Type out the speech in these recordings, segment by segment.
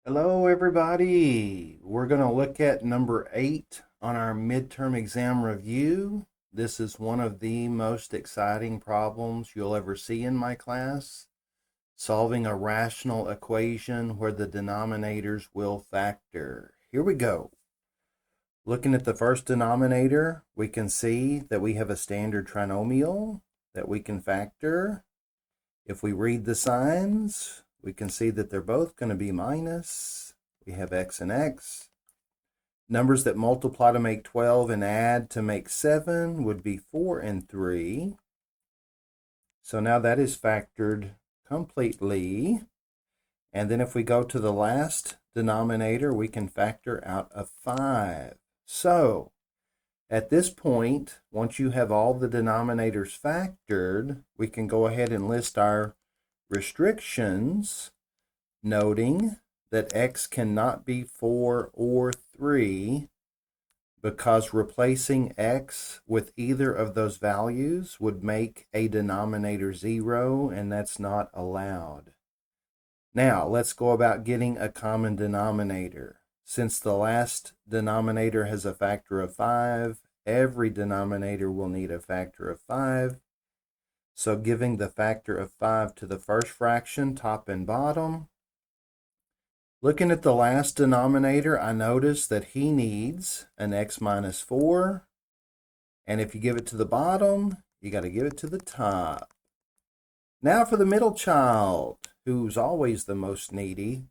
Hello, everybody. We're going to look at number 8 on our midterm exam review. This is one of the most exciting problems you'll ever see in my class. Solving a rational equation where the denominators will factor. Here we go. Looking at the first denominator, we can see that we have a standard trinomial that we can factor. If we read the signs, we can see that they're both going to be minus. We have x and x. Numbers that multiply to make 12 and add to make 7 would be 4 and 3. So now that is factored completely. And then if we go to the last denominator, we can factor out a 5. So at this point, once you have all the denominators factored, we can go ahead and list our restrictions, noting that x cannot be 4 or 3 because replacing x with either of those values would make a denominator 0, and that's not allowed. Now, let's go about getting a common denominator. Since the last denominator has a factor of 5, every denominator will need a factor of 5. So giving the factor of 5 to the first fraction, top and bottom. Looking at the last denominator, I notice that he needs an x minus 4. And if you give it to the bottom, you got to give it to the top. Now for the middle child, who's always the most needy.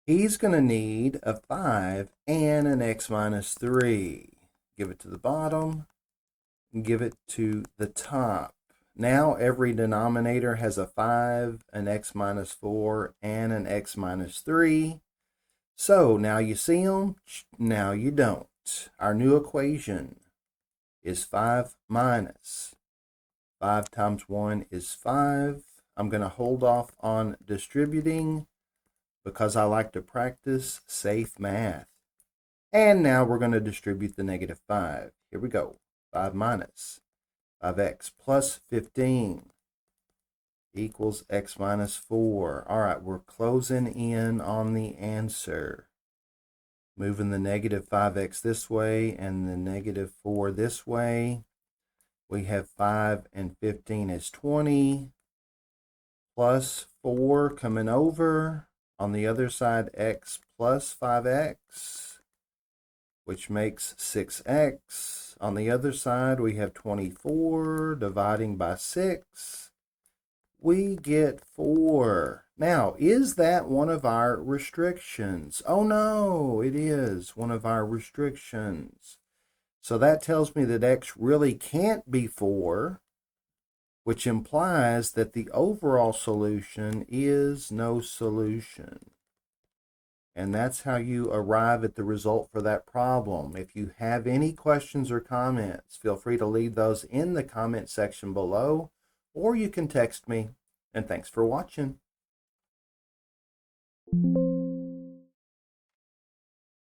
He's going to need a 5 and an x minus 3. Give it to the bottom, and give it to the top. Now every denominator has a 5, an x minus 4, and an x minus 3. So now you see them, now you don't. Our new equation is 5 minus 5 times 1 is 5. I'm going to hold off on distributing because I like to practice safe math. And now we're going to distribute the negative 5. Here we go. 5 minus 5x plus 15 equals x minus 4. All right, we're closing in on the answer. Moving the negative 5x this way and the negative 4 this way. We have 5 and 15 is 20. Plus 4 coming over. On the other side, x plus 5x, which makes 6x. On the other side, we have 24 dividing by 6. We get 4. Now, is that one of our restrictions? Oh no, it is one of our restrictions. So that tells me that x really can't be 4, which implies that the overall solution is no solution. And that's how you arrive at the result for that problem. If you have any questions or comments, feel free to leave those in the comment section below, or you can text me. And thanks for watching.